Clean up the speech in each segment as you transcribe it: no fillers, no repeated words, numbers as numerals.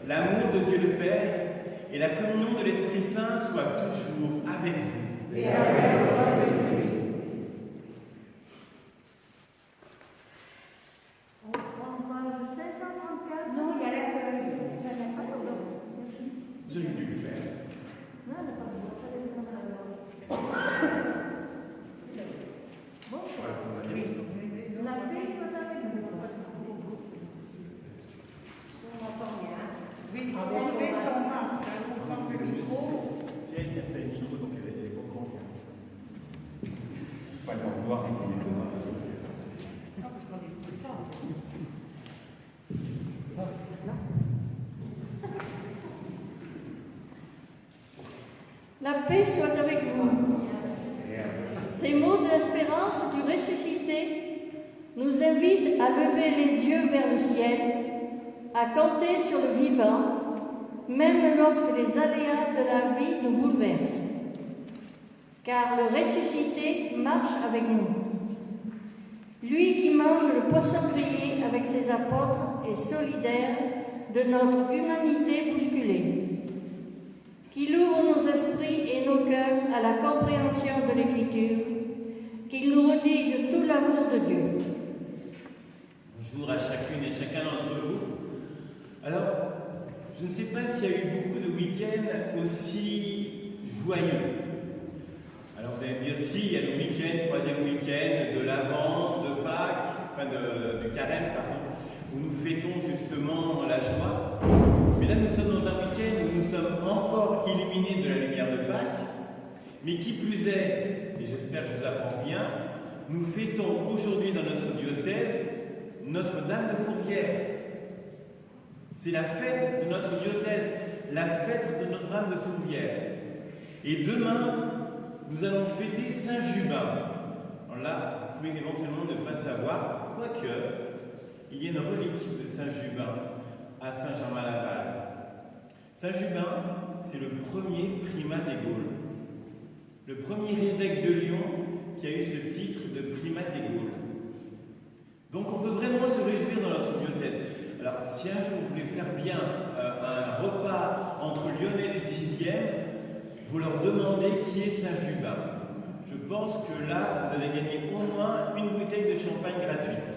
l'amour de Dieu le Père et la communion de l'Esprit Saint soient toujours avec vous. Et avec votre esprit. On prend page 534. Non, il y a l'accueil. Vous auriez dû le faire. Non, elle n'a pas besoin, ça dépend de la loi. Bonsoir. La paix soit avec vous. On n'entend rien. Oui, enlever son masque, on prend le micro. C'est elle qui a fait le micro, donc elle est comprend bien. Faut pas lui en vouloir, mais c'est étonnant. Non, parce qu'on n'écoute pas. La paix soit avec vous. Ces mots d'espérance du ressuscité nous invitent à lever les yeux vers le ciel, à compter sur le vivant, même lorsque les aléas de la vie nous bouleversent. Car le ressuscité marche avec nous. Lui qui mange le poisson grillé avec ses apôtres est solidaire de notre humanité bousculée. Qu'il ouvre nos esprits et nos cœurs à la compréhension de l'Écriture, qu'il nous redige tout l'amour de Dieu. Bonjour à chacune et chacun d'entre vous. Alors, je ne sais pas s'il y a eu beaucoup de week-ends aussi joyeux. Alors vous allez me dire, si, il y a le week-end, troisième week-end, de l'Avent, de Pâques, enfin de Carême, pardon, où nous fêtons justement la joie. Mais là, nous sommes dans un week-end où nous sommes encore illuminés de la lumière de Pâques, mais qui plus est, et j'espère que je vous apprends bien, nous fêtons aujourd'hui dans notre diocèse Notre-Dame de Fourvière. C'est la fête de notre diocèse, la fête de Notre-Dame de Fourvière. Et demain, nous allons fêter Saint-Jubin. Alors là, vous pouvez éventuellement ne pas savoir, quoique, il y a une relique de Saint-Jubin à Saint-Germain-Laval. Saint-Jubin, c'est le premier primat des Gaules. Le premier évêque de Lyon qui a eu ce titre de primat des Gaules. Donc on peut vraiment se réjouir dans notre diocèse. Alors si un jour vous voulez faire bien un repas entre Lyonnais du 6e, vous leur demandez qui est Saint-Jubin. Je pense que là, vous avez gagné au moins une bouteille de champagne gratuite.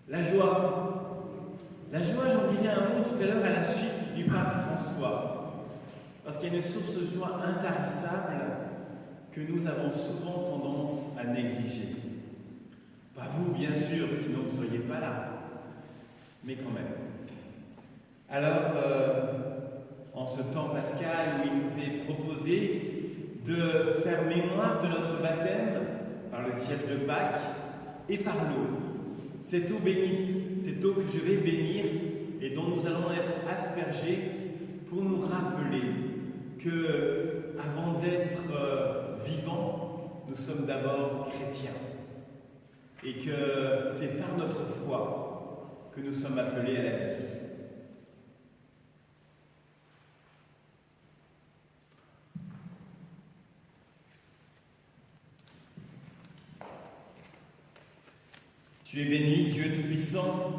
La joie. La joie, j'en dirai un mot tout à l'heure à la suite du pape François. Parce qu'il y a une source de joie intarissable que nous avons souvent tendance à négliger. Pas vous, bien sûr, sinon vous ne seriez pas là. Mais quand même. Alors, en ce temps pascal où il nous est proposé de faire mémoire de notre baptême par le siège de Pâques et par l'eau. Cette eau bénite, cette eau que je vais bénir et dont nous allons être aspergés pour nous rappeler que, avant d'être vivants, nous sommes d'abord chrétiens et que c'est par notre foi que nous sommes appelés à la vie. Tu es béni, Dieu Tout-Puissant,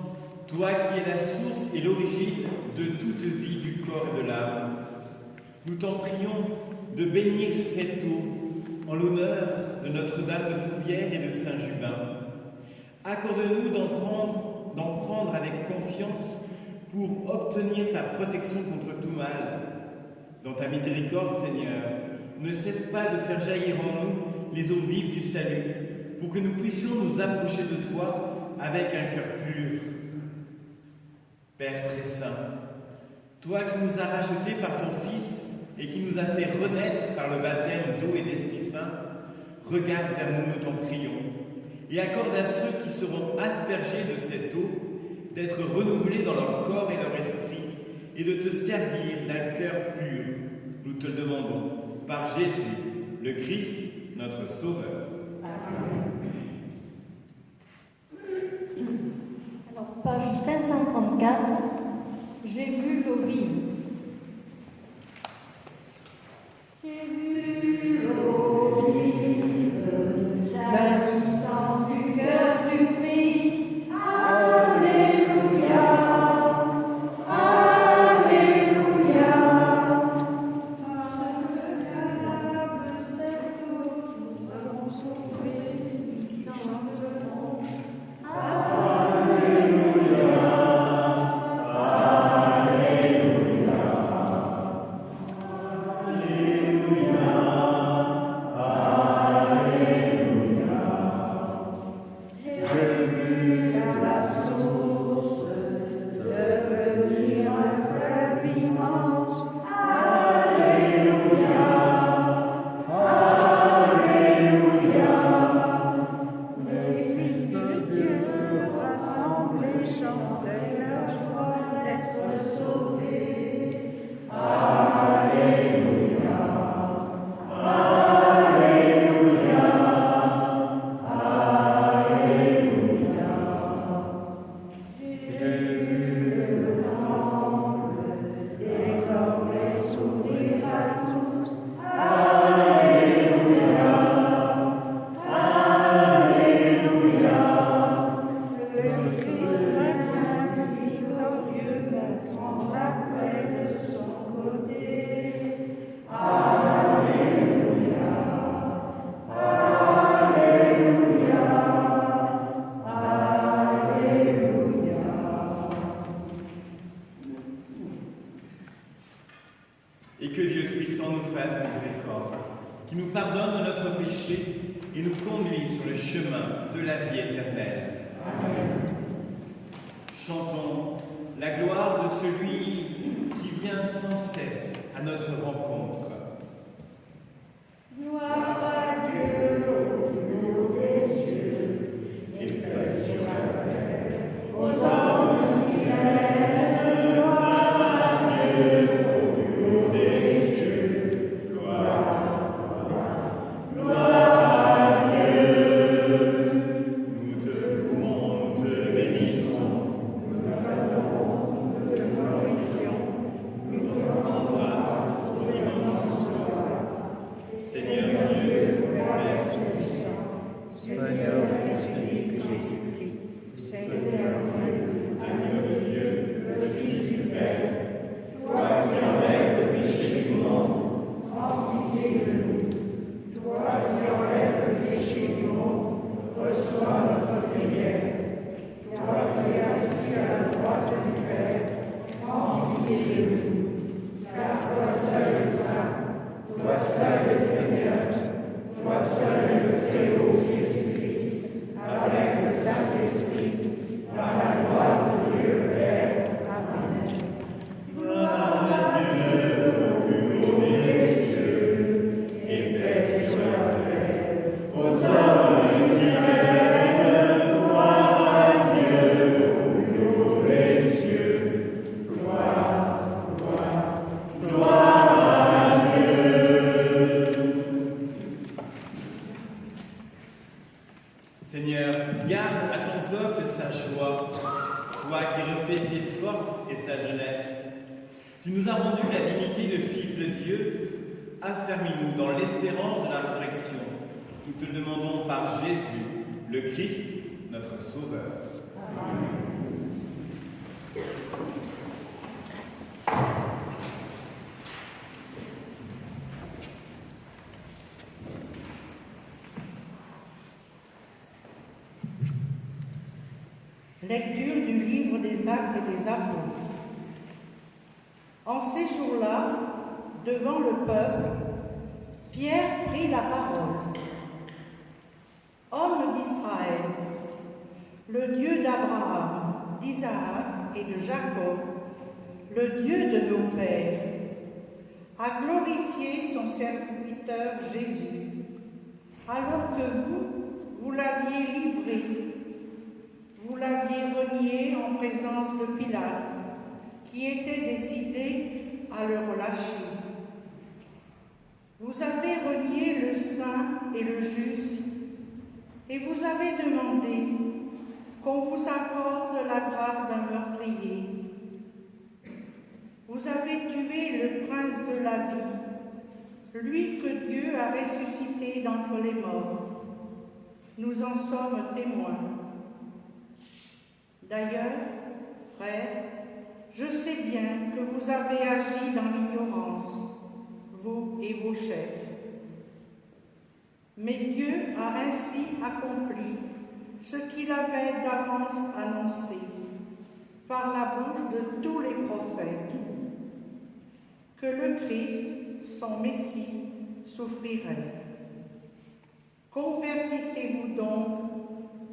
toi qui es la source et l'origine de toute vie du corps et de l'âme. Nous t'en prions de bénir cette eau en l'honneur de Notre-Dame de Fourvière et de Saint-Jubin. Accorde-nous d'en prendre avec confiance pour obtenir ta protection contre tout mal. Dans ta miséricorde, Seigneur, ne cesse pas de faire jaillir en nous les eaux vives du salut, pour que nous puissions nous approcher de toi avec un cœur pur. Père très saint, toi qui nous as rachetés par ton Fils et qui nous as fait renaître par le baptême d'eau et d'Esprit Saint, regarde vers nous, nous t'en prions, et accorde à ceux qui seront aspergés de cette eau d'être renouvelés dans leur corps et leur esprit, et de te servir d'un cœur pur. Nous te le demandons, par Jésus, le Christ, notre Sauveur. Alors, page 534, j'ai vu l'eau vive. J'ai vu l'eau vive, jaillissant du cœur du Christ, Tu nous pardonnes notre péché et nous conduis sur le chemin de la vie éternelle. Amen. Chantons la gloire de celui qui vient sans cesse à notre rencontre. Gloire à Dieu au haut des cieux et paix sur la terre aux hommes qui l'aiment. Gloire à Dieu au haut des cieux. Gloire à Dieu. Nous te louons, nous te bénissons. Nous t'adorons, nous te glorifions, nous te rendons grâce pour ton immense gloire. Seigneur Dieu, Père Tout-Puissant, Seigneur Jésus-Christ, Seigneur Dieu, agneau de Dieu, le Fils du Père, toi qui enlèves le péché du monde, prends pitié de nous. Toi qui enlèves le péché du monde, reçois notre prière. Toi qui es assis à la droite du Père, prends pitié de nous. Car toi seul est saint, toi seul est Seigneur, toi seul est le Très-Haut Jésus-Christ, avec le Saint-Esprit, dans la gloire de Dieu le Père. Amen. Gloire à Dieu au plus haut des cieux, et paix sur la terre aux hommes qui l'aiment. Gloire à Dieu au plus haut des cieux. Gloire, gloire, gloire à Dieu. Seigneur, garde à ton peuple sa joie, toi qui refais ses forces et sa jeunesse. Tu nous as rendu la dignité de fils de Dieu. Affermis-nous dans l'espérance de la résurrection. Nous te le demandons par Jésus, le Christ, notre Sauveur. Lecture du livre des Actes des Apôtres. En ces jours-là, devant le peuple, Pierre prit la parole. Homme d'Israël, le Dieu d'Abraham, d'Isaac et de Jacob, le Dieu de nos pères, a glorifié son serviteur Jésus, alors que vous l'aviez livré. Vous l'aviez renié en présence de Pilate, qui était décidé à le relâcher. Vous avez renié le saint et le juste, et vous avez demandé qu'on vous accorde la grâce d'un meurtrier. Vous avez tué le prince de la vie, lui que Dieu a ressuscité d'entre les morts. Nous en sommes témoins. D'ailleurs, frères, je sais bien que vous avez agi dans l'ignorance, vous et vos chefs. Mais Dieu a ainsi accompli ce qu'il avait d'avance annoncé par la bouche de tous les prophètes, que le Christ, son Messie, souffrirait. Convertissez-vous donc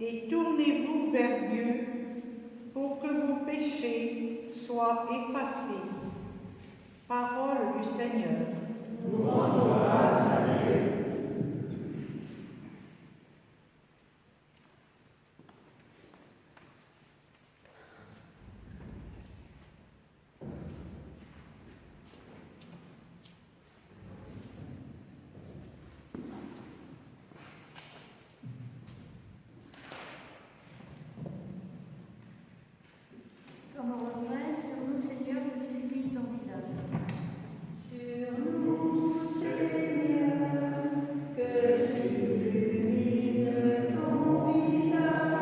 et tournez-vous vers Dieu pour que vos péchés soient effacés. Parole du Seigneur. Nous rendons grâce à Dieu. Comme on refrain, sur nous, Seigneur, que suffit ton visage. Sur nous, Seigneur, que s'illumine ton visage.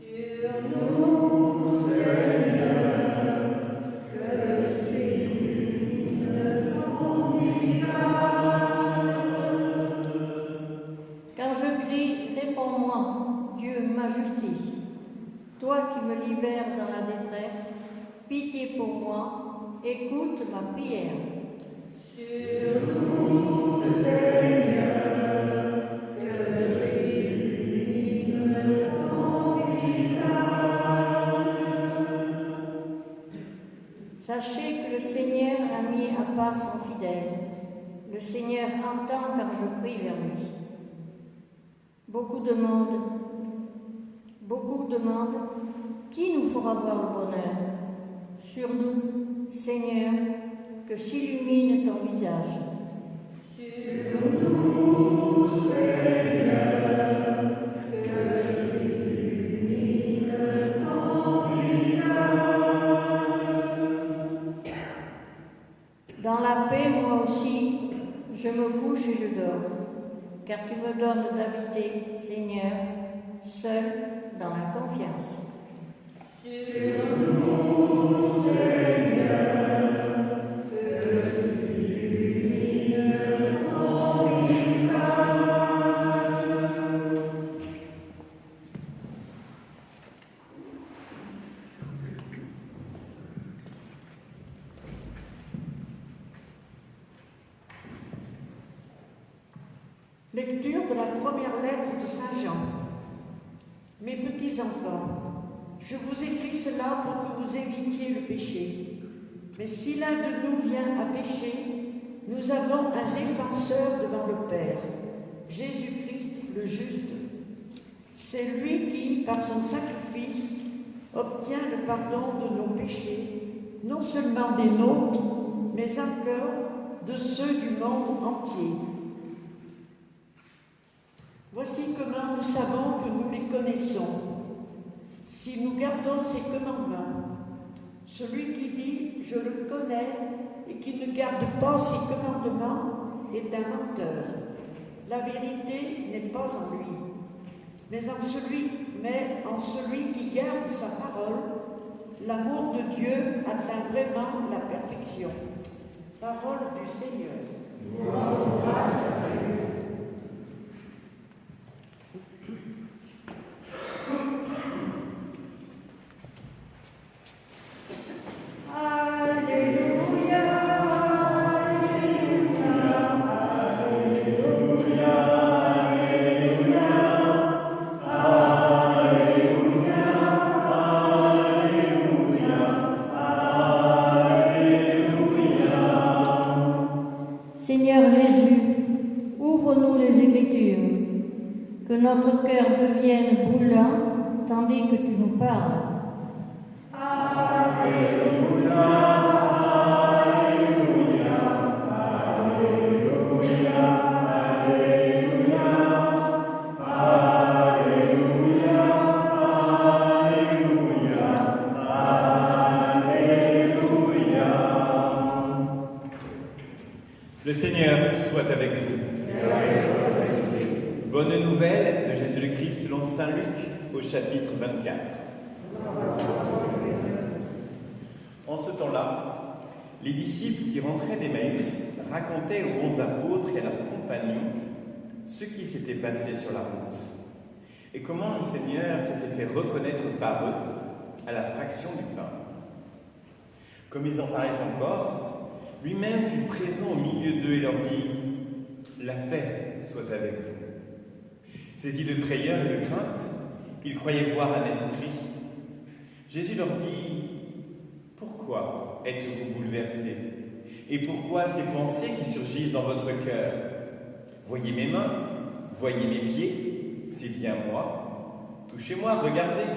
Sur nous, Seigneur, que s'illumine ton visage. Quand je crie, réponds-moi, Dieu, ma justice. Toi qui me libères dans la détresse, pitié pour moi, écoute ma prière. Sur nous, Seigneur, que s'illumine ton visage. Sachez que le Seigneur a mis à part son fidèle. Le Seigneur entend quand je prie vers lui. Beaucoup demandent qui nous fera voir le bonheur. Sur nous, Seigneur, que s'illumine ton visage. Sur nous, Seigneur, que s'illumine ton visage. Dans la paix, moi aussi, je me couche et je dors, car tu me donnes d'habiter, Seigneur, seul dans la confiance. Sur nous, Seigneur, que s'illumine ton visage. Lecture de la première lettre de Saint Jean. Mes petits enfants, je vous écris cela pour que vous évitiez le péché. Mais si l'un de nous vient à pécher, nous avons un défenseur devant le Père, Jésus-Christ le juste. C'est lui qui, par son sacrifice, obtient le pardon de nos péchés, non seulement des nôtres, mais encore de ceux du monde entier. Voici comment nous savons que nous les connaissons, si nous gardons ses commandements. Celui qui dit « je le connais » et qui ne garde pas ses commandements est un menteur. La vérité n'est pas en lui, mais en celui qui garde sa parole. L'amour de Dieu atteint vraiment la perfection. Parole du Seigneur. Seigneur Jésus, ouvre-nous les Écritures, que notre cœur devienne brûlant tandis que tu nous parles. Alléluia, Alléluia, Alléluia, Alléluia, Alléluia, Alléluia, Alléluia. Le Seigneur soit avec vous. Bonne nouvelle de Jésus le Christ selon saint Luc au chapitre 24. En ce temps-là, les disciples qui rentraient d'Emmaüs racontaient aux bons apôtres et à leurs compagnons ce qui s'était passé sur la route et comment le Seigneur s'était fait reconnaître par eux à la fraction du pain. Comme ils en parlaient encore, lui-même fut présent au milieu d'eux et leur dit « La paix soit avec vous ». Saisis de frayeur et de crainte, ils croyaient voir un esprit. Jésus leur dit « Pourquoi êtes-vous bouleversés? Et pourquoi ces pensées qui surgissent dans votre cœur? Voyez mes mains, voyez mes pieds, c'est bien moi. Touchez-moi, regardez.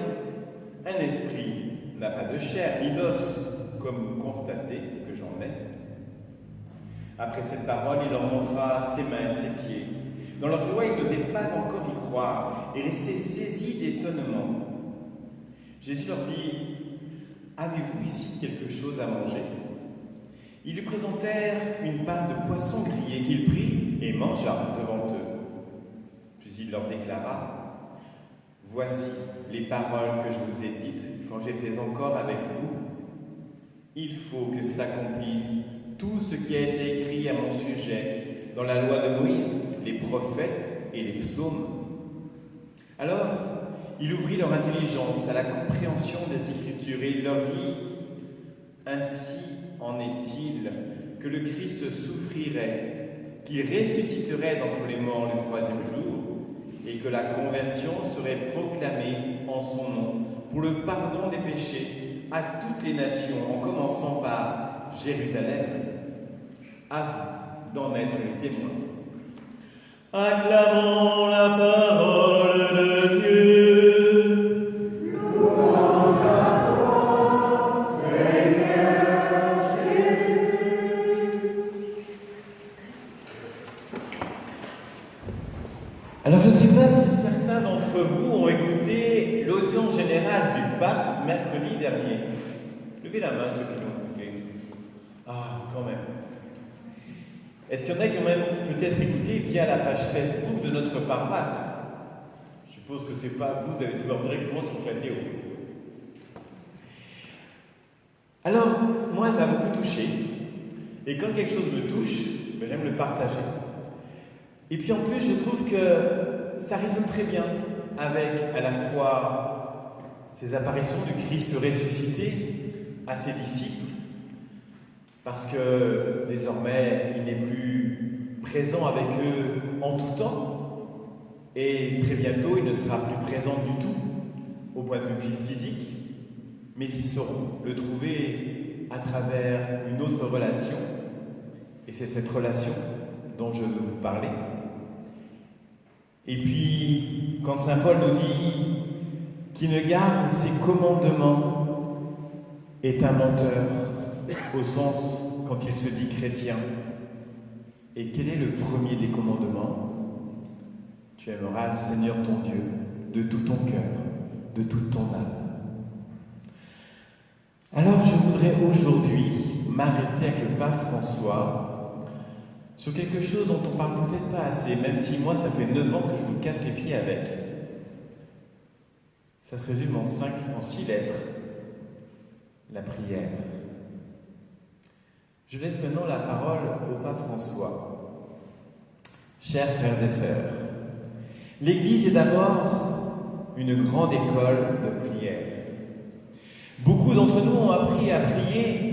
Un esprit n'a pas de chair ni d'os, comme vous constatez que j'en ai. » Après cette parole, il leur montra ses mains et ses pieds. Dans leur joie, ils n'osaient pas encore y croire et restaient saisis d'étonnement. Jésus leur dit « Avez-vous ici quelque chose à manger ?» Ils lui présentèrent une part de poisson grillé qu'il prit et mangea devant eux. Puis il leur déclara « Voici les paroles que je vous ai dites quand j'étais encore avec vous. Il faut que s'accomplisse tout ce qui a été écrit à mon sujet dans la loi de Moïse, les prophètes et les psaumes. » Alors, il ouvrit leur intelligence à la compréhension des Écritures et il leur dit « Ainsi en est-il que que le Christ souffrirait, qu'il ressusciterait d'entre les morts le 3e jour, et que la conversion serait proclamée en son nom pour le pardon des péchés à toutes les nations, en commençant par Jérusalem. À vous d'en être les témoins. Acclamons la parole de Dieu. Louange à toi, Seigneur Jésus. Alors je ne sais pas si certains d'entre vous ont écouté l'audience générale du pape mercredi dernier. Levez la main ceux qui l'ont écouté. Ah, quand même. Est-ce qu'il y en a qui ont même peut-être écouté via la page Facebook de notre paroisse? Je suppose que c'est pas vous allez tout voir directement sur Clateo. Alors, moi, elle m'a beaucoup touché. Et quand quelque chose me touche, j'aime le partager. Et puis en plus, je trouve que ça résonne très bien avec à la fois ces apparitions du Christ ressuscité à ses disciples, parce que désormais, il n'est plus présent avec eux en tout temps, et très bientôt, il ne sera plus présent du tout au point de vue physique, mais ils sauront le trouver à travers une autre relation, et c'est cette relation dont je veux vous parler. Et puis, quand saint Paul nous dit qui ne garde ses commandements est un menteur, au sens quand il se dit chrétien. Et quel est le premier des commandements? Tu aimeras le Seigneur ton Dieu de tout ton cœur, de toute ton âme. Alors je voudrais aujourd'hui m'arrêter avec le pape François sur quelque chose dont on parle peut-être pas assez, même si moi ça fait 9 ans que je vous casse les pieds avec. Ça se résume en 6 lettres. La prière. Je laisse maintenant la parole au pape François. Chers frères et sœurs, l'Église est d'abord une grande école de prière. Beaucoup d'entre nous ont appris à prier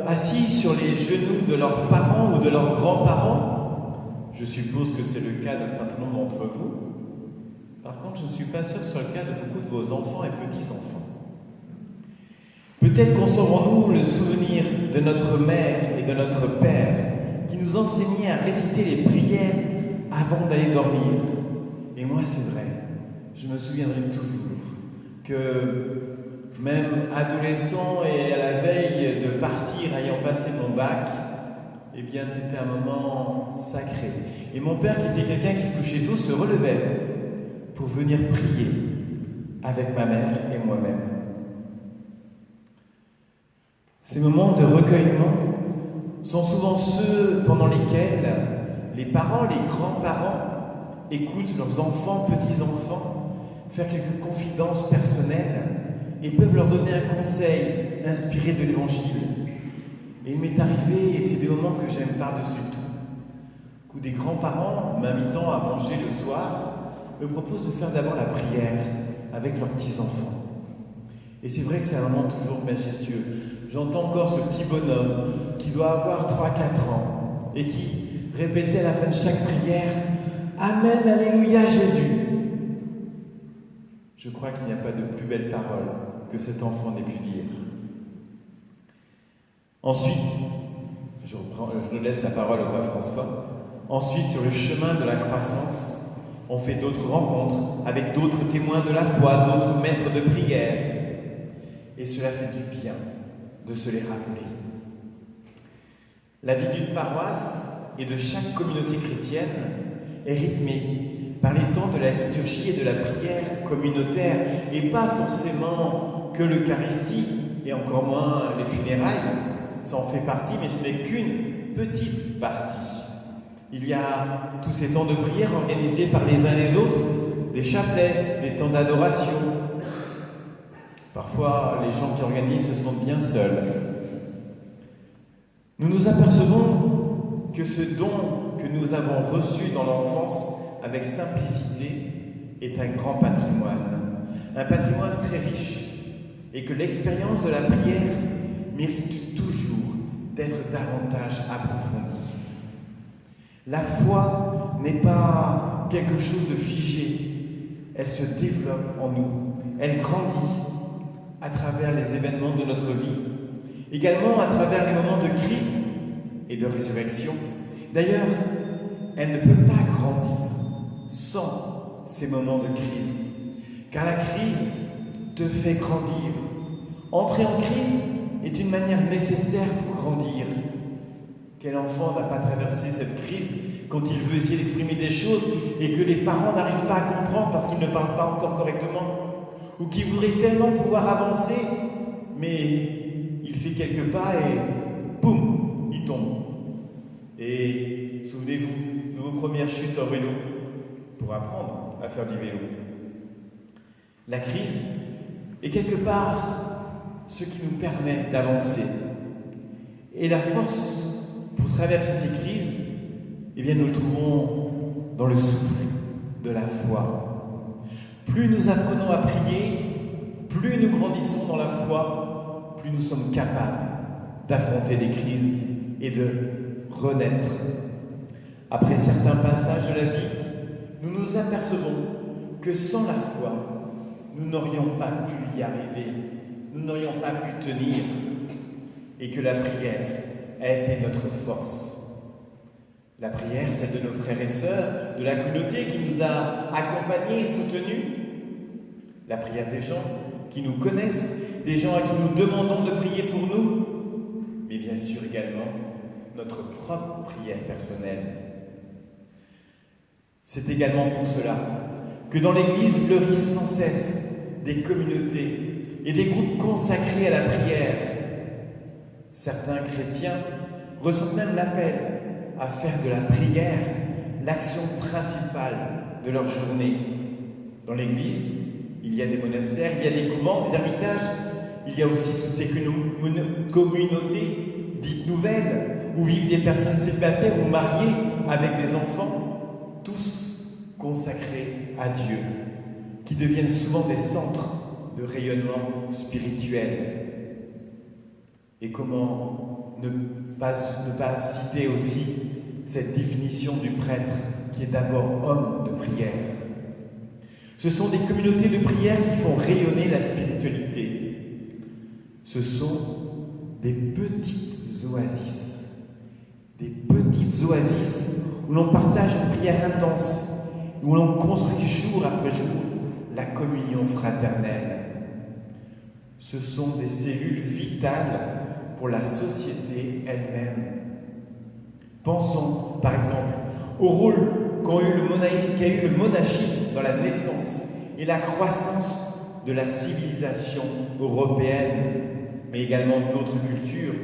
assis sur les genoux de leurs parents ou de leurs grands-parents. Je suppose que c'est le cas d'un certain nombre d'entre vous. Par contre, je ne suis pas sûr que ce soit le cas de beaucoup de vos enfants et petits-enfants. Peut-être conservons-nous le souvenir de notre mère et de notre père qui nous enseignaient à réciter les prières avant d'aller dormir. Et moi, c'est vrai, je me souviendrai toujours que même adolescent et à la veille de partir, ayant passé mon bac, eh bien, c'était un moment sacré. Et mon père, qui était quelqu'un qui se couchait tôt, se relevait pour venir prier avec ma mère et moi-même. Ces moments de recueillement sont souvent ceux pendant lesquels les parents, les grands-parents écoutent leurs enfants, petits-enfants, faire quelques confidences personnelles et peuvent leur donner un conseil inspiré de l'Évangile. Et il m'est arrivé, et c'est des moments que j'aime par-dessus tout, où des grands-parents, m'invitant à manger le soir, me proposent de faire d'abord la prière avec leurs petits-enfants. Et c'est vrai que c'est un moment toujours majestueux. J'entends encore ce petit bonhomme qui doit avoir 3-4 ans et qui répétait à la fin de chaque prière « Amen, Alléluia, Jésus ». Je crois qu'il n'y a pas de plus belle parole que cet enfant n'ait pu dire. Ensuite, je laisse la parole au pape François. Ensuite, sur le chemin de la croissance, on fait d'autres rencontres avec d'autres témoins de la foi, d'autres maîtres de prière. Et cela fait du bien de se les rappeler. La vie d'une paroisse et de chaque communauté chrétienne est rythmée par les temps de la liturgie et de la prière communautaire, et pas forcément que l'Eucharistie, et encore moins les funérailles. Ça en fait partie, mais ce n'est qu'une petite partie. Il y a tous ces temps de prière organisés par les uns les autres, des chapelets, des temps d'adoration. Parfois, les gens qui organisent se sentent bien seuls. Nous nous apercevons que ce don que nous avons reçu dans l'enfance avec simplicité est un grand patrimoine, un patrimoine très riche, et que l'expérience de la prière mérite toujours d'être davantage approfondie. La foi n'est pas quelque chose de figé, elle se développe en nous, elle grandit à travers les événements de notre vie, également à travers les moments de crise et de résurrection. D'ailleurs, elle ne peut pas grandir sans ces moments de crise, car la crise te fait grandir. Entrer en crise est une manière nécessaire pour grandir. Quel enfant n'a pas traversé cette crise quand il veut essayer d'exprimer des choses et que les parents n'arrivent pas à comprendre parce qu'ils ne parlent pas encore correctement, ou qui voudraient tellement pouvoir avancer, mais il fait quelques pas et boum, il tombe. Et souvenez-vous de vos premières chutes en vélo pour apprendre à faire du vélo. La crise est quelque part ce qui nous permet d'avancer. Et la force pour traverser ces crises, eh bien, nous le trouvons dans le souffle de la foi. Plus nous apprenons à prier, plus nous grandissons dans la foi, plus nous sommes capables d'affronter des crises et de renaître. Après certains passages de la vie, nous nous apercevons que sans la foi, nous n'aurions pas pu y arriver, nous n'aurions pas pu tenir, et que la prière a été notre force. La prière, celle de nos frères et sœurs, de la communauté qui nous a accompagnés et soutenus. La prière des gens qui nous connaissent, des gens à qui nous demandons de prier pour nous, mais bien sûr également notre propre prière personnelle. C'est également pour cela que dans l'Église fleurissent sans cesse des communautés et des groupes consacrés à la prière. Certains chrétiens ressentent même l'appel à faire de la prière l'action principale de leur journée. Dans l'Église, il y a des monastères, il y a des couvents, des ermitages, il y a aussi toutes ces communautés dites nouvelles, où vivent des personnes célibataires ou mariées avec des enfants, tous consacrés à Dieu, qui deviennent souvent des centres de rayonnement spirituel. Et comment ne pas citer aussi cette définition du prêtre qui est d'abord homme de prière. Ce sont des communautés de prière qui font rayonner la spiritualité. Ce sont des petites oasis où l'on partage une prière intense, où l'on construit jour après jour la communion fraternelle. Ce sont des cellules vitales pour la société elle-même. Pensons, par exemple, au rôle qu'a eu le monachisme dans la naissance et la croissance de la civilisation européenne, mais également d'autres cultures,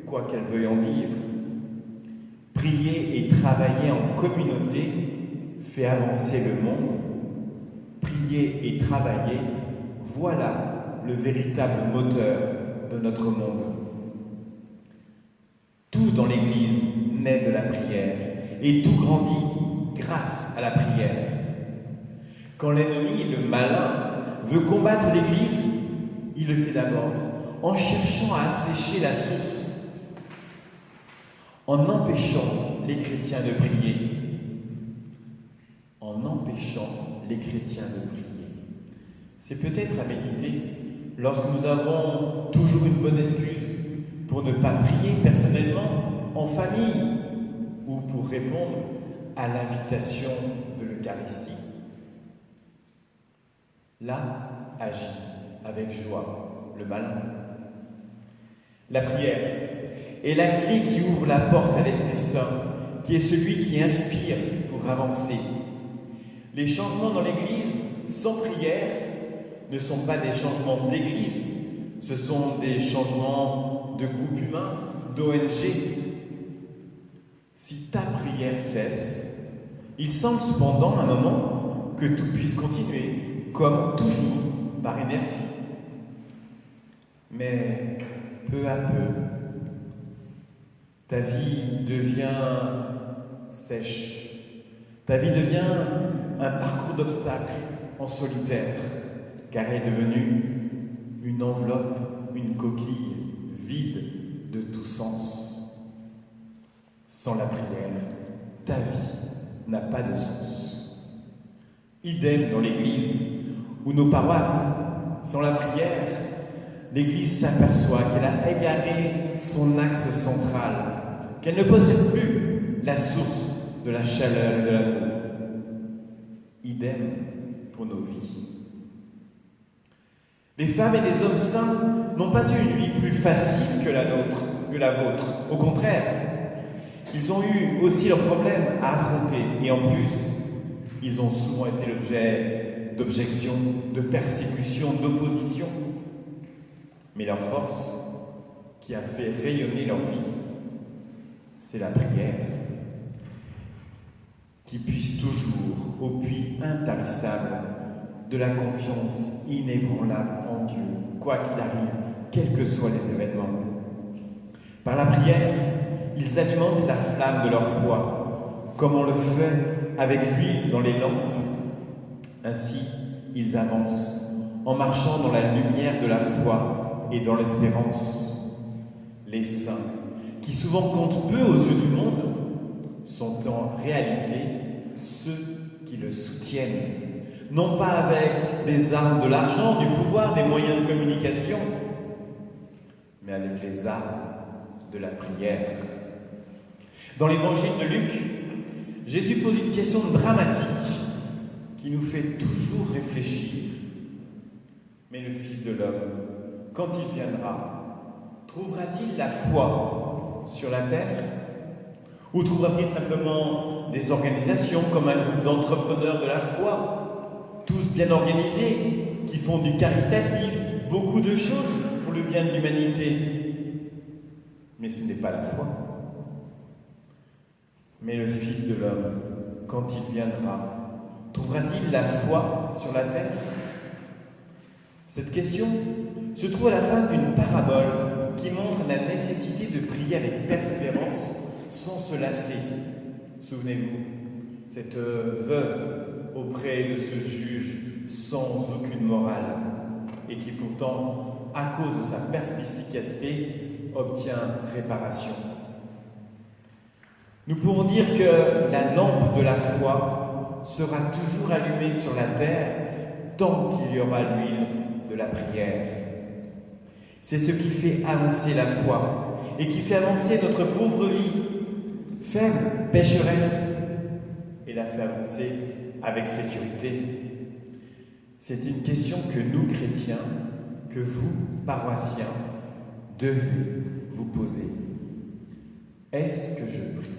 quoi qu'elles veuillent en dire. Prier et travailler en communauté fait avancer le monde. Prier et travailler, voilà le véritable moteur de notre monde. Tout dans l'Église naît de la prière et tout grandit grâce à la prière. Quand l'ennemi, le malin, veut combattre l'Église, il le fait d'abord en cherchant à assécher la source, en empêchant les chrétiens de prier. En empêchant les chrétiens de prier. C'est peut-être à méditer lorsque nous avons toujours une bonne excuse pour ne pas prier personnellement, en famille, ou pour répondre à l'invitation de l'Eucharistie. Là, agit avec joie le malin. La prière est la clé qui ouvre la porte à l'Esprit Saint, qui est celui qui inspire pour avancer. Les changements dans l'Église sans prière ne sont pas des changements d'Église, ce sont des changements de groupes humains, d'ONG. Si ta prière cesse, il semble cependant un moment que tout puisse continuer, comme toujours, par inertie. Mais peu à peu, ta vie devient sèche. Ta vie devient un parcours d'obstacles en solitaire, car elle est devenue une enveloppe, une coquille vide de tout sens. Sans la prière, ta vie n'a pas de sens. Idem dans l'Église ou nos paroisses. Sans la prière, l'Église s'aperçoit qu'elle a égaré son axe central, qu'elle ne possède plus la source de la chaleur et de l'amour. Idem pour nos vies. Les femmes et les hommes saints n'ont pas eu une vie plus facile que la nôtre, que la vôtre. Au contraire, ils ont eu aussi leurs problèmes à affronter. Et en plus, ils ont souvent été l'objet d'objections, de persécutions, d'oppositions. Mais leur force, qui a fait rayonner leur vie, c'est la prière, qui puise toujours au puits intarissable de la confiance inébranlable en Dieu, quoi qu'il arrive, quels que soient les événements. Par la prière, ils alimentent la flamme de leur foi, comme on le fait avec l'huile dans les lampes. Ainsi, ils avancent en marchant dans la lumière de la foi et dans l'espérance. Les saints, qui souvent comptent peu aux yeux du monde, sont en réalité ceux qui le soutiennent, non pas avec des armes de l'argent, du pouvoir, des moyens de communication, mais avec les armes de la prière. Dans l'évangile de Luc, Jésus pose une question dramatique qui nous fait toujours réfléchir. Mais le Fils de l'homme, quand il viendra, trouvera-t-il la foi sur la terre? Ou trouvera-t-il simplement des organisations comme un groupe d'entrepreneurs de la foi, tous bien organisés, qui font du caritatif, beaucoup de choses pour le bien de l'humanité? Mais ce n'est pas la foi. Mais le Fils de l'homme, quand il viendra, trouvera-t-il la foi sur la terre? Cette question se trouve à la fin d'une parabole qui montre la nécessité de prier avec persévérance sans se lasser. Souvenez-vous, cette veuve auprès de ce juge sans aucune morale et qui pourtant, à cause de sa perspicacité, obtient réparation. Nous pouvons dire que la lampe de la foi sera toujours allumée sur la terre tant qu'il y aura l'huile de la prière. C'est ce qui fait avancer la foi et qui fait avancer notre pauvre vie, faible, pécheresse, et la fait avancer avec sécurité. C'est une question que nous, chrétiens, que vous, paroissiens, devez vous poser. Est-ce que je prie?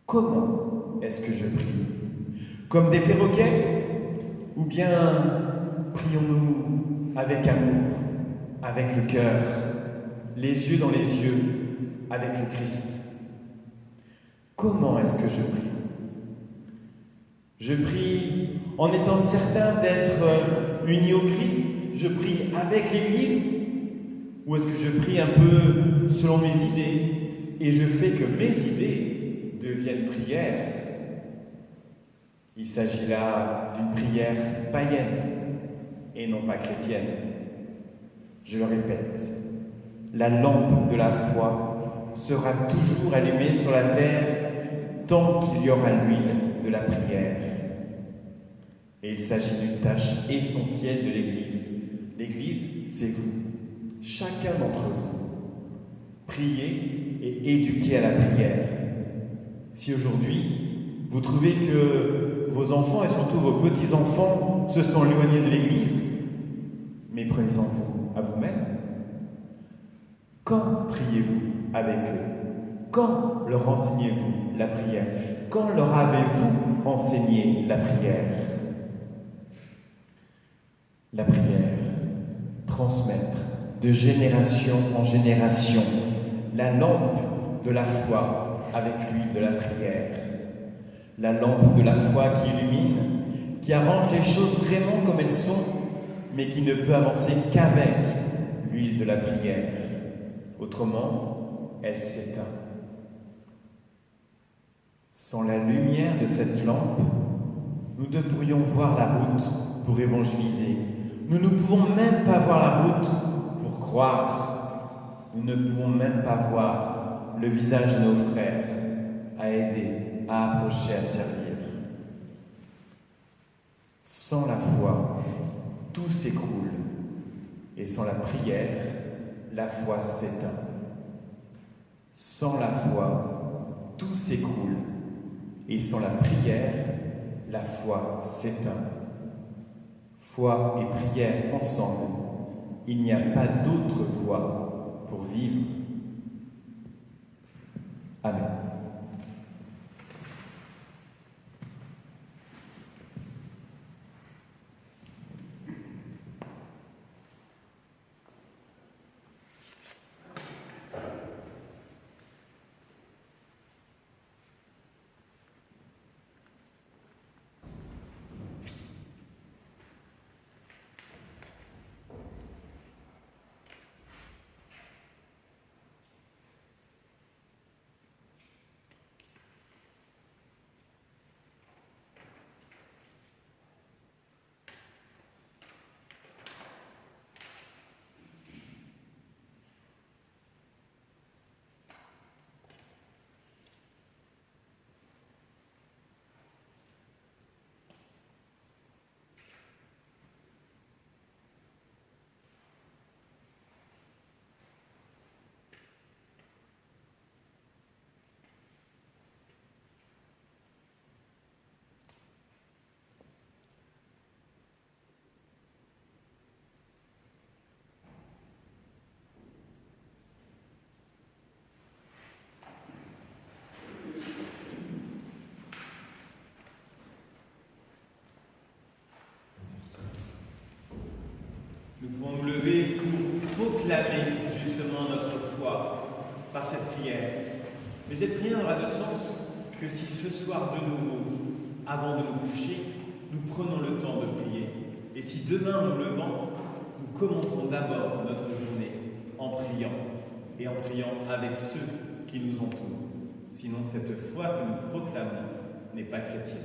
Comment est-ce que je prie? Comme des perroquets? Ou bien prions-nous avec amour, avec le cœur, les yeux dans les yeux, avec le Christ? Comment est-ce que je prie? Je prie en étant certain d'être uni au Christ? Je prie avec l'Église? Ou est-ce que je prie un peu selon mes idées et je fais que mes idées deviennent prières? Il s'agit là d'une prière païenne et non pas chrétienne. Je le répète, la lampe de la foi sera toujours allumée sur la terre tant qu'il y aura l'huile de la prière. Et il s'agit d'une tâche essentielle de l'Église. L'Église, c'est vous, chacun d'entre vous. Priez et éduquez à la prière. Si aujourd'hui, vous trouvez que vos enfants et surtout vos petits-enfants se sont éloignés de l'Église, mais prenez-en vous à vous-même. Quand priez-vous avec eux? Quand leur enseignez-vous la prière? Quand leur avez-vous enseigné la prière? La prière, transmettre de génération en génération la lampe de la foi avec l'huile de la prière. La lampe de la foi qui illumine, qui arrange les choses vraiment comme elles sont, mais qui ne peut avancer qu'avec l'huile de la prière. Autrement, elle s'éteint. Sans la lumière de cette lampe, nous ne pourrions voir la route pour évangéliser. Nous ne pouvons même pas voir la route pour croire. Nous ne pouvons même pas voir le visage de nos frères, à aider, à approcher, à servir. Sans la foi, tout s'écroule, et sans la prière, la foi s'éteint. Sans la foi, tout s'écroule, et sans la prière, la foi s'éteint. Foi et prière ensemble, il n'y a pas d'autre voie pour vivre. Amen. Nous pouvons nous lever pour proclamer justement notre foi par cette prière. Mais cette prière n'aura de sens que si ce soir de nouveau, avant de nous coucher, nous prenons le temps de prier. Et si demain, en nous levant, nous commençons d'abord notre journée en priant, et en priant avec ceux qui nous entourent. Sinon, cette foi que nous proclamons n'est pas chrétienne.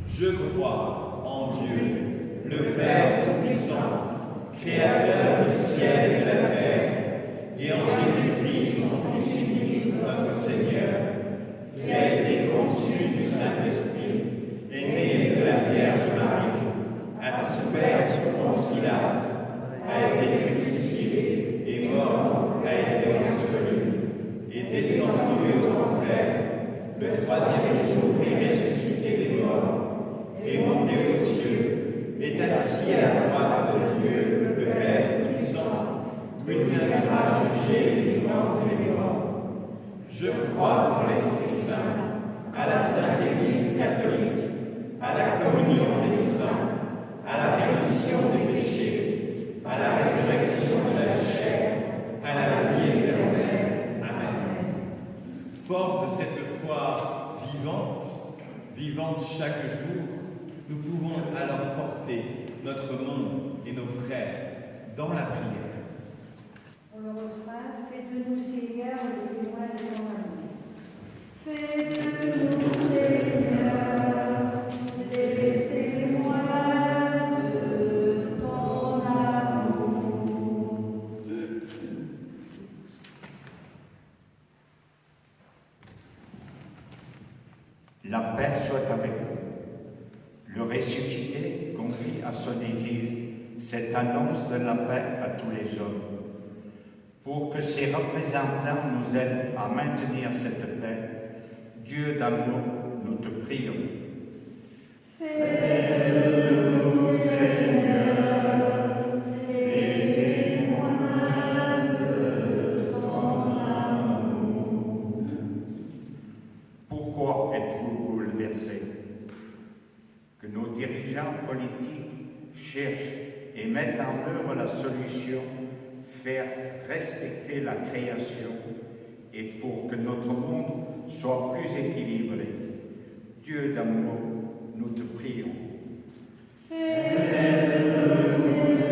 Je crois en Dieu, le Père Tout-Puissant, Créateur du ciel et de la terre, et en Jésus-Christ, son Fils unique, notre Seigneur, qui a été conçu du Saint-Esprit, est né de la Vierge Marie, a souffert sous Ponce Pilate, a été crucifié, et mort, a été enseveli, est descendu aux enfers, le troisième jour est ressuscité des morts, est monté aux cieux, est assis à la droite de Dieu, le Père Tout-Puissant, d'où il viendra juger les vivants et les morts. Je crois en l'Esprit Saint, à la Sainte Église catholique, à la communion des saints, à la rémission des péchés, à la résurrection de la chair, à la vie éternelle. Amen. Fort de cette foi vivante chaque jour, nous pouvons alors porter notre monde et nos frères dans la prière. On le refrain, fais de nous, Seigneur, les témoins de ton amour. Fais de nous, Seigneur, les témoins de ton amour. La paix soit avec vous. Le ressuscité confie à son Église cette annonce de la paix à tous les hommes. Pour que ses représentants nous aident à maintenir cette paix, Dieu d'amour, nous te prions. Fais de nous, Seigneur, les témoins de ton amour. Pourquoi êtes-vous bouleversés? Que nos dirigeants politiques cherchent et mettent en œuvre la solution, faire respecter la création et pour que notre monde soit plus équilibré. Dieu d'amour, nous te prions. Fais-nous,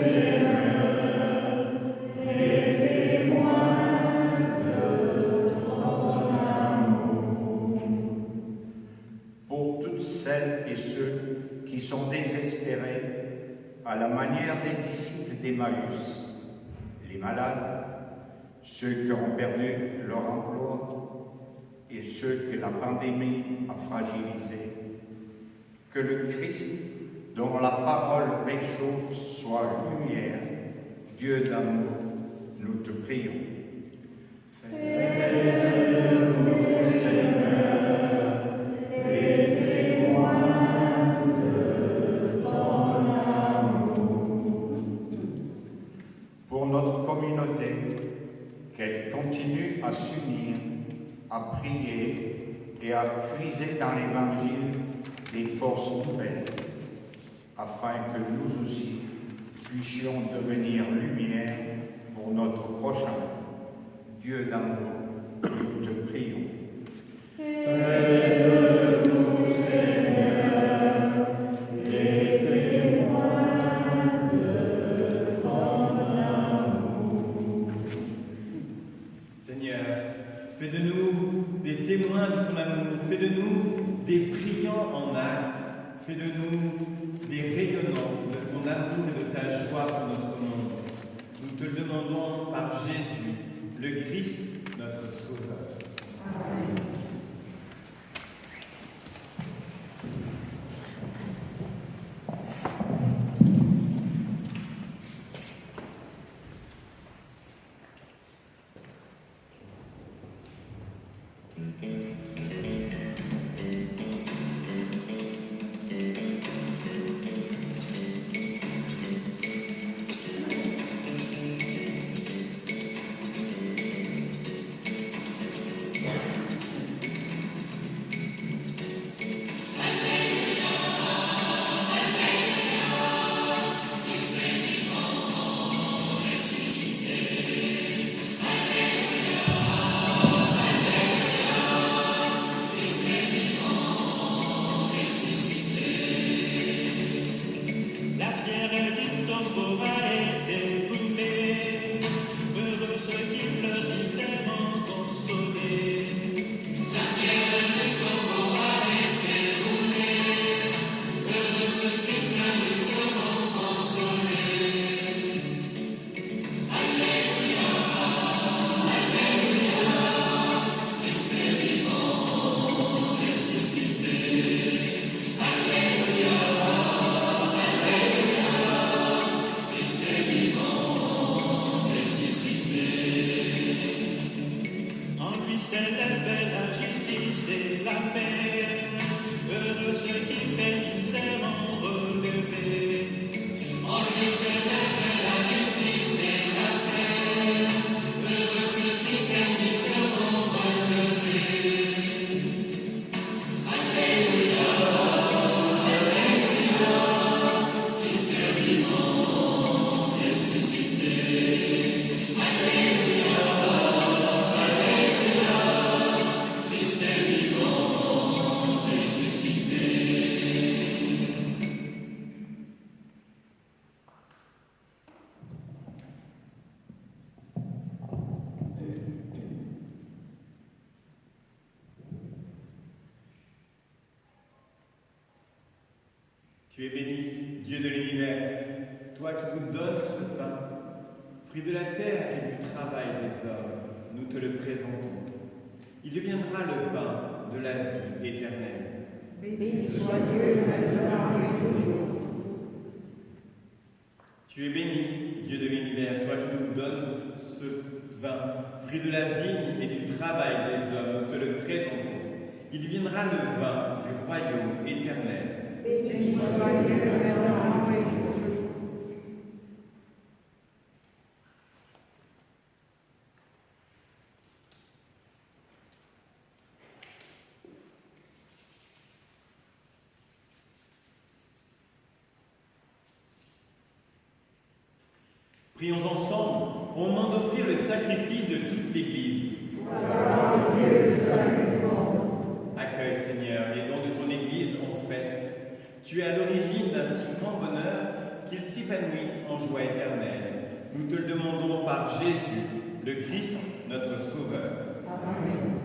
Seigneur, les témoins de ton amour. Pour toutes celles et ceux qui sont désespérés, à la manière des disciples d'Emmaüs, les malades, ceux qui ont perdu leur emploi et ceux que la pandémie a fragilisés. Que le Christ, dont la parole réchauffe, soit lumière, Dieu d'amour, nous te prions. Fais-nous, Seigneur, les témoins de ton amour. Pour notre communauté, qu'elle continue à s'unir, à prier et à puiser dans l'Évangile des forces nouvelles, afin que nous aussi puissions devenir lumière pour notre prochain. Dieu d'amour, nous te prions. Fais-nous, Seigneur, les témoins de ton amour. Seigneur, fais de nous des témoins de ton amour, fais de nous des priants en actes, fais de nous des rayonnants de ton amour et de ta joie pour notre monde. Nous te le demandons par Jésus, le Christ, notre Sauveur. Amen. Tu es béni, Dieu de l'univers, toi qui nous donnes ce pain, fruit de la terre et du travail des hommes, nous te le présentons. Il deviendra le pain de la vie éternelle. Béni soit Dieu maintenant et toujours. Tu es béni, Dieu de l'univers, toi qui nous donnes ce vin, fruit de la vigne et du travail des hommes, nous te le présentons. Il deviendra le vin du royaume éternel. Béni soit Dieu maintenant et toujours. Prions ensemble au moment d'offrir le sacrifice de toute l'Église. Accueille, Seigneur, les dons de ton Église en fête. Tu es à l'origine d'un si grand bonheur qu'ils s'épanouissent en joie éternelle. Nous te le demandons par Jésus, le Christ, notre Sauveur. Amen.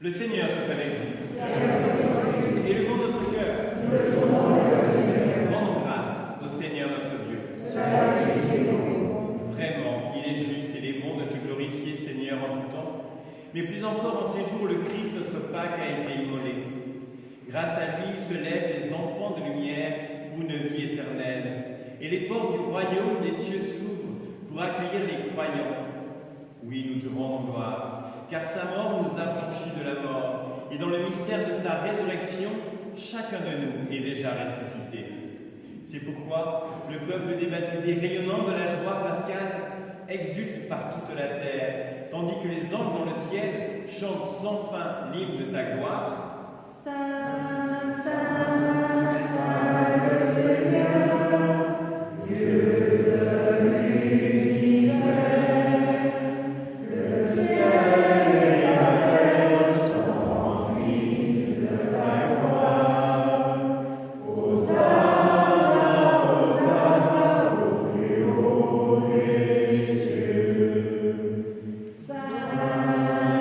Le Seigneur soit avec vous. Élevons notre cœur. Rendons grâce au Seigneur notre Dieu. Vraiment, il est juste et il est bon de te glorifier, Seigneur, en tout temps. Mais plus encore en ces jours où le Christ, notre Pâque, a été immolé. Grâce à lui se lèvent des enfants de lumière pour une vie éternelle. Et les portes du royaume des cieux s'ouvrent pour accueillir les croyants. Oui, nous te rendons gloire, car sa mort nous a franchis de la mort. Et dans le mystère de sa résurrection, chacun de nous est déjà ressuscité. C'est pourquoi le peuple des baptisés, rayonnant de la joie pascale, exulte par toute la terre, tandis que les anges dans le ciel chantent sans fin l'hymne de ta gloire. Saint, Saint, Saint le Seigneur, Dieu de l'univers, le ciel et la terre sont remplis de ta gloire. Hosanna, Hosanna au plus haut des cieux. Saint,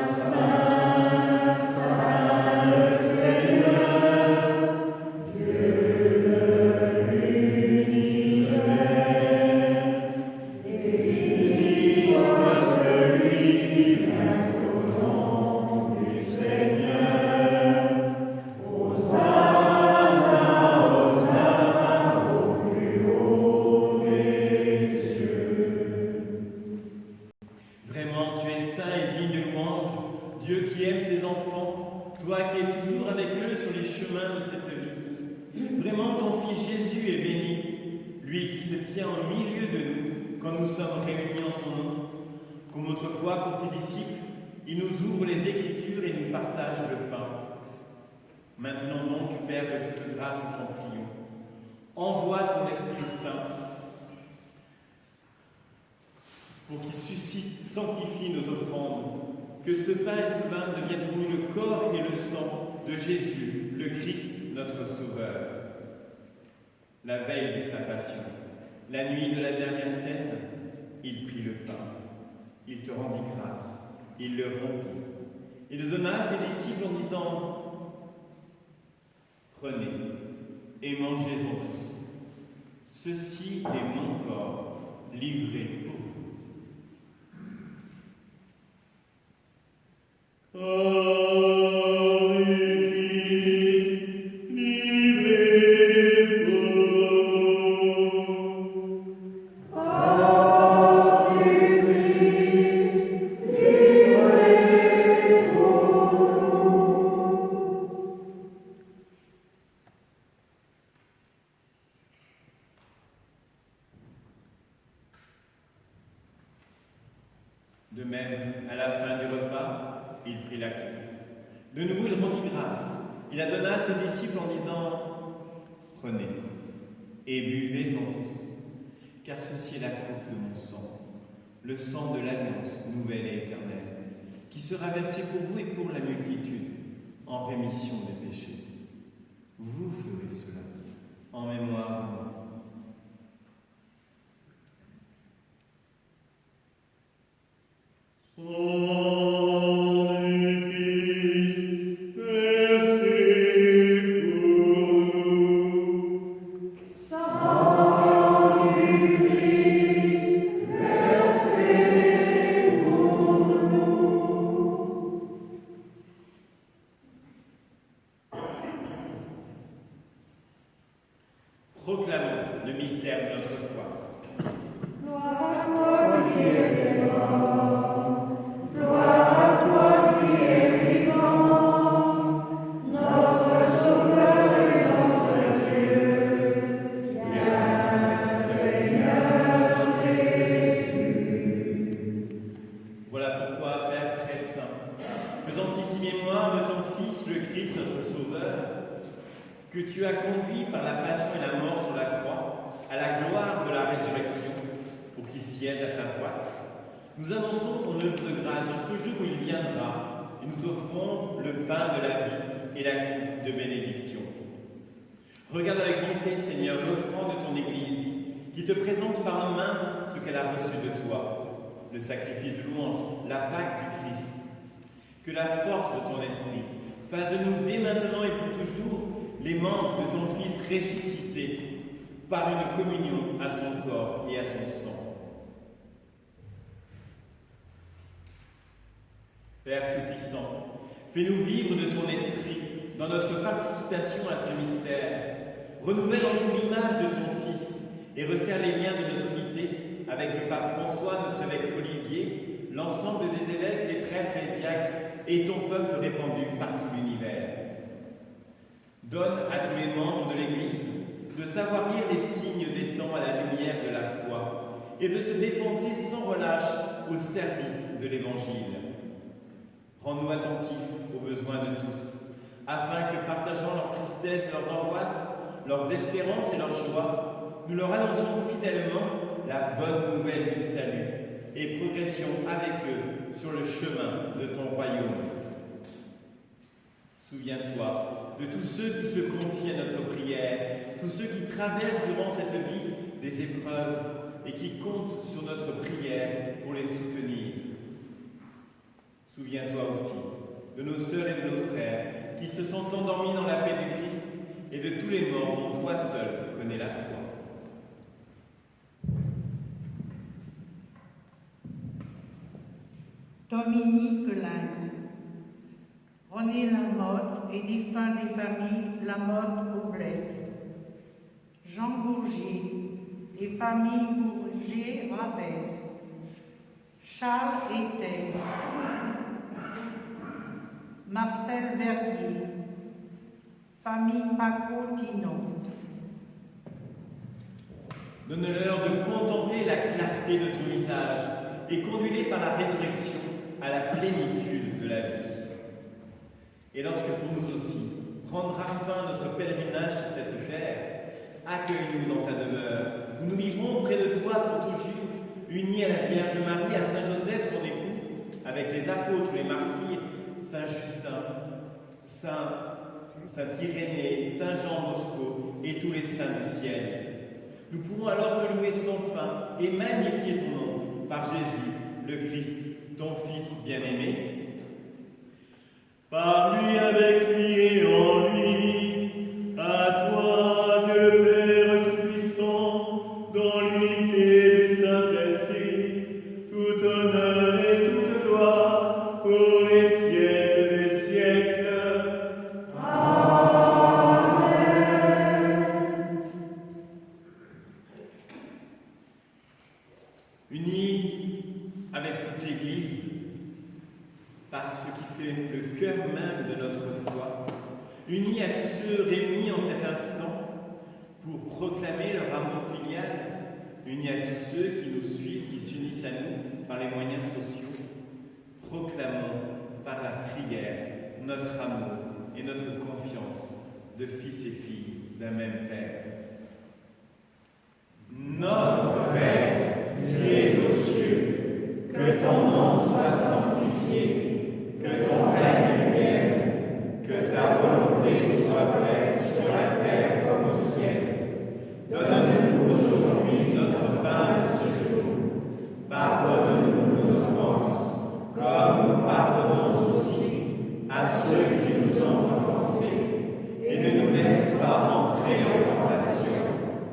Saint, Saint le Seigneur, Dieu de l'univers. Béni soit celui qui vient au nom du Seigneur. Hosanna, Hosanna au plus haut des cieux. Vraiment, tu es saint et digne de louange, Dieu qui aime tes enfants, toi qui es toujours avec eux sur les chemins de cette vie. Vraiment, ton Fils Jésus est béni, lui qui se tient au milieu de nous quand nous sommes réunis en son nom. Comme autrefois pour ses disciples, il nous ouvre les Écritures et nous partage le pain. Maintenant donc, Père de toute grâce, nous t'en prions. Envoie ton Esprit Saint pour qu'il suscite, sanctifie nos offrandes, que ce pain et ce vin deviennent pour nous le corps et le sang de Jésus, le Christ, notre Sauveur. La veille de sa passion, la nuit de la dernière scène, il prit le pain, il te rendit grâce, il le rompit, et le donna à ses disciples en disant « Prenez et mangez-en tous. Ceci est mon corps livré pour vous. » Corps du Christ, livré pour nous. Corps du Christ, livré pour nous. De même, à la fin du repas, il prit la coupe. De nouveau, il rendit grâce. Il la donna à ses disciples en disant « Prenez et buvez-en tous, car ceci est la coupe de mon sang, le sang de l'alliance nouvelle et éternelle, qui sera versé pour vous et pour la multitude, en rémission des péchés. Vous ferez cela en mémoire de moi. » Proclamons le mystère de notre foi. Gloire à toi qui es mort, gloire à toi qui es vivant, notre Sauveur et notre Dieu. Viens, Seigneur Jésus. Voilà pourquoi, Père très saint, faisant ici mémoire de ton Fils, le Christ, notre Sauveur, que tu as conduit par la passion et la mort sur la croix à la gloire de la résurrection, pour qu'il siège à ta droite, nous annonçons ton œuvre de grâce jusqu'au jour où il viendra, et nous t'offrons le pain de la vie et la coupe de bénédiction. Regarde avec bonté, Seigneur, l'offrande de ton Église, qui te présente par nos mains ce qu'elle a reçu de toi, le sacrifice de louange, la Pâque du Christ. Que la force de ton esprit fasse de nous dès maintenant et pour toujours les membres de ton Fils ressuscité par une communion à son corps et à son sang. Père Tout-Puissant, fais-nous vivre de ton esprit dans notre participation à ce mystère. Renouvelle en nous l'image de ton Fils et resserre les liens de notre unité avec le pape François, notre évêque Olivier, l'ensemble des évêques, les prêtres et les diacres et ton peuple répandu par tout l'univers. Donne à tous les membres de l'Église de savoir lire les signes des temps à la lumière de la foi et de se dépenser sans relâche au service de l'Évangile. Rends-nous attentifs aux besoins de tous, afin que, partageant leurs tristesses et leurs angoisses, leurs espérances et leurs joies, nous leur annoncions fidèlement la bonne nouvelle du salut et progressions avec eux sur le chemin de ton royaume. Souviens-toi de tous ceux qui se confient à notre prière, tous ceux qui traversent durant cette vie des épreuves et qui comptent sur notre prière pour les soutenir. Souviens-toi aussi de nos sœurs et de nos frères qui se sont endormis dans la paix du Christ et de tous les morts dont toi seul connais la foi. Dominique Lingue, René Lamotte et défunt des familles Lamotte au Bled, Jean Bourgier, les familles Bourgier-Ravez, Charles Étel, Marcel Verdier, famille Paco-Tino. Donne-leur de contempler la clarté de ton visage et conduis-les par la résurrection à la plénitude de la vie. Et lorsque pour nous aussi prendra fin notre pèlerinage sur cette terre, accueille-nous dans ta demeure, où nous vivrons près de toi pour toujours, unis à la Vierge Marie, à Saint Joseph, son époux, avec les apôtres, les martyrs, Saint Justin, Saint Irénée, Saint Jean Bosco et tous les saints du ciel. Nous pourrons alors te louer sans fin et magnifier ton nom par Jésus, le Christ, ton Fils bien-aimé. Par lui, avec lui et en lui, à toi, Dieu le Père Tout-Puissant, dans l'unité du Saint-Esprit, tout honneur et toute gloire pour les siècles des siècles. Amen. Unis avec toute l'Église, par ce qui fait le cœur même de notre foi, unis à tous ceux réunis en cet instant pour proclamer leur amour filial, unis à tous ceux qui nous suivent, qui s'unissent à nous par les moyens sociaux, proclamons par la prière notre amour et notre confiance de fils et filles d'un même Père. Notre Père, qui es aux cieux, que ton nom soit sanctifié, que ton règne vienne, que ta volonté soit faite sur la terre comme au ciel. Donne-nous aujourd'hui notre pain de ce jour. Pardonne-nous nos offenses, comme nous pardonnons aussi à ceux qui nous ont offensés. Et ne nous laisse pas entrer en tentation,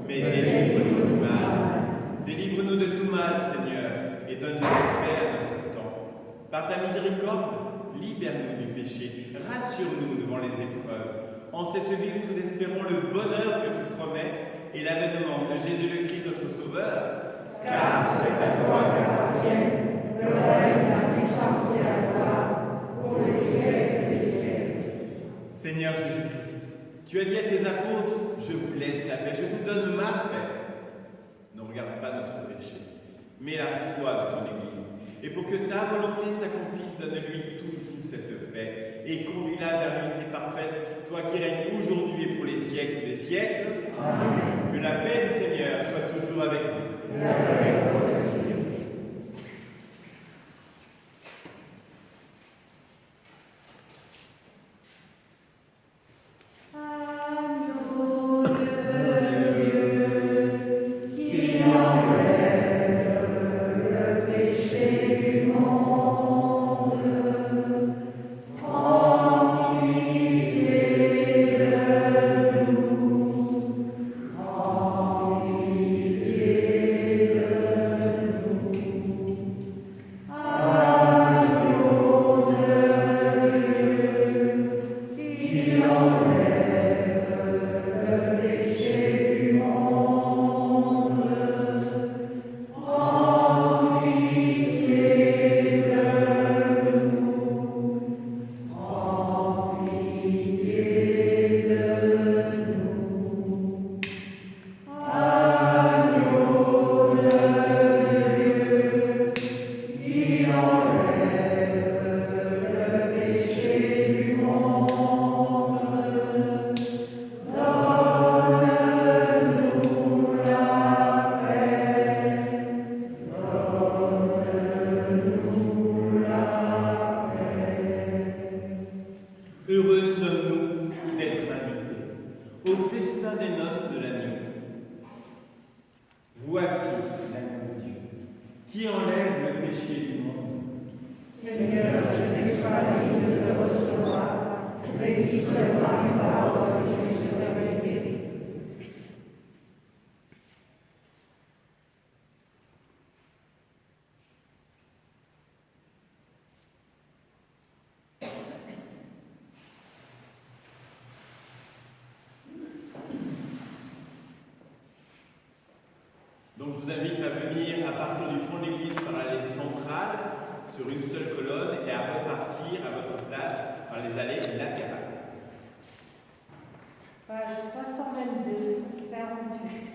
mais délivre-nous du mal. Délivre-nous de tout mal, Seigneur, et donne-nous paix à notre temps. Par ta miséricorde, libère-nous du péché, rassure-nous devant les épreuves. En cette vie où nous espérons le bonheur que tu promets et l'avènement de Jésus le Christ, notre Sauveur. Car c'est à toi qu'appartiennent le règne, la puissance et la gloire pour les siècles des siècles. Seigneur Jésus-Christ, tu as dit à tes apôtres, je vous laisse la paix, je vous donne ma paix. Ne regarde pas notre péché, mais la foi de ton Église. Et pour que ta volonté s'accomplisse, donne-lui toujours cette paix et conduis-la vers l'unité parfaite, toi qui règnes aujourd'hui et pour les siècles des siècles. Amen. Que la paix du Seigneur soit toujours avec vous. Et avec votre esprit. Heureux sommes-nous d'être invités au festin des noces de l'agneau. Voici l'agneau de Dieu, qui enlève le péché du monde. Seigneur, je n'ai pas digne de te recevoir, mais dis seulement une parole et je serai guéri. Donc je vous invite à venir à partir du fond de l'église par l'allée centrale, sur une seule colonne, et à repartir à votre place par les allées latérales. Page 322, 48.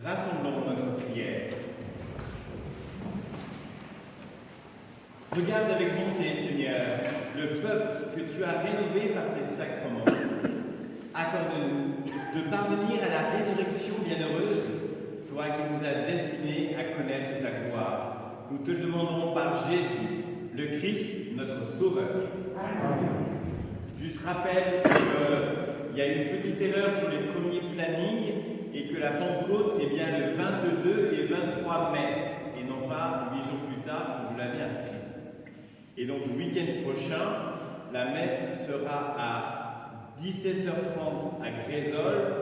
Rassemblons notre prière. Regarde avec bonté, Seigneur, le peuple que tu as rénové par tes sacrements. Accorde-nous de parvenir à la résurrection bienheureuse, toi qui nous as destinés à connaître ta gloire. Nous te le demandons par Jésus, le Christ, notre Sauveur. Amen. Juste rappel qu'il y a une petite erreur sur les premiers plannings et que la Pentecôte est bien le 22 et 23 mai et non pas 8 jours plus tard comme je l'avais inscrit. Et donc le week-end prochain, la messe sera à 17h30 à Grésolles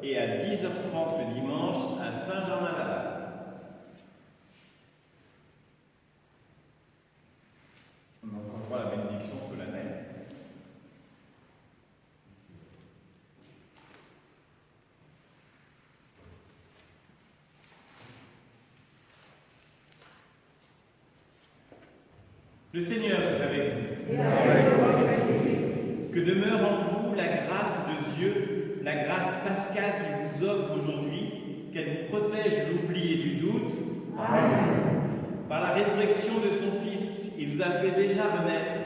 et à 10h30 le dimanche à Saint-Germain-Laval. On entendra la bénédiction solennelle. Le Seigneur soit avec vous. Que demeure en vous la grâce de Dieu, la grâce pascale qu'il vous offre aujourd'hui, qu'elle vous protège de l'oubli et du doute. Amen. Par la résurrection de son Fils, il vous a fait déjà renaître,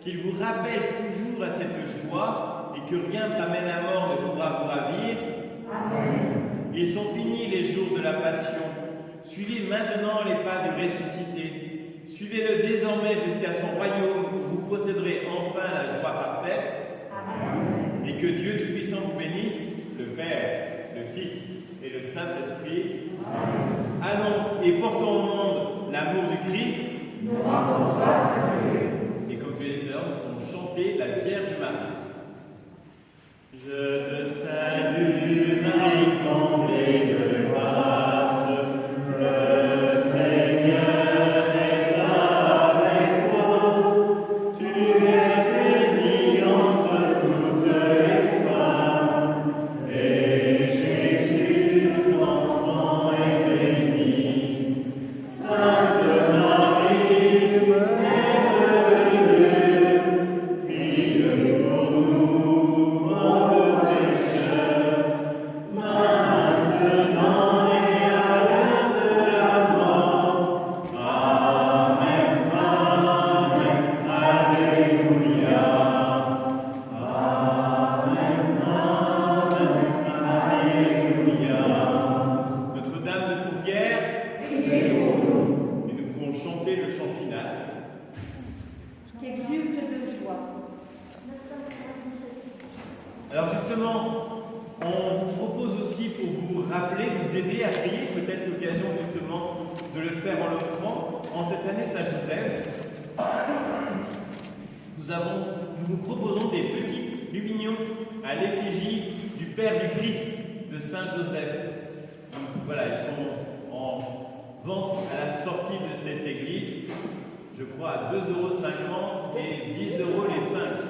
qu'il vous rappelle toujours à cette joie et que rien n'amène la mort ne pourra vous ravir. Amen. Ils sont finis les jours de la passion. Suivez maintenant les pas du ressuscité. Suivez-le désormais jusqu'à son royaume où vous posséderez enfin la joie parfaite. Amen. Et que Dieu Tout-Puissant vous bénisse, le Père, le Fils et le Saint-Esprit. Amen. Allons et portons au monde l'amour du Christ. Nous rendons grâce à Dieu. Et comme je l'ai dit tout à l'heure, nous pouvons chanter la Vierge Marie. Je te salue, Marie, comblée de grâce, le Seigneur. Alors justement, on vous propose aussi pour vous rappeler, vous aider à prier, peut-être l'occasion justement de le faire en l'offrant. En cette année Saint-Joseph, nous vous proposons des petits lumignons à l'effigie du Père du Christ de Saint-Joseph. Donc voilà, ils sont en vente à la sortie de cette église, je crois à 2,50 € et 10 € les 5.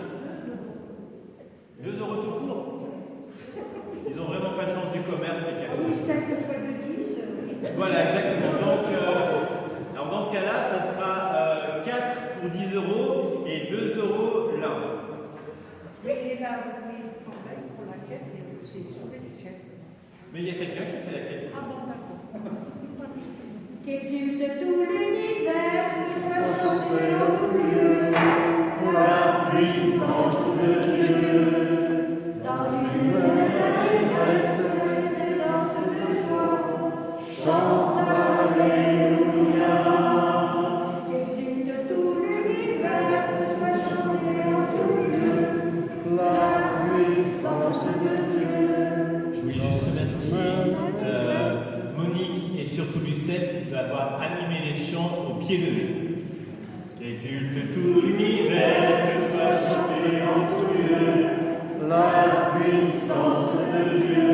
2 € tout court. Ils n'ont vraiment pas le sens du commerce, ces cadeaux. Oui, 5 fois de 10. Voilà, exactement. Donc, alors dans ce cas-là, ça sera 4 pour 10 € et 2 € l'un. Et là, pour la quête, c'est sur les chefs. Mais il y a quelqu'un qui fait la quête. Ah bon, d'accord. Qu'exulte tout l'univers, que soit chanté en tout lieu, la puissance de Dieu. Dans une allégresse, l'excellence de joie, chante Alléluia. Qu'exulte tout l'univers, que soit chanté en tout lieu, la puissance de Dieu. Je voulais juste remercier Monique et surtout Lucette d'avoir animé les chants au pied levé. Qu'exulte tout l'univers, que soit chanté en tout lieu, la puissance de Dieu.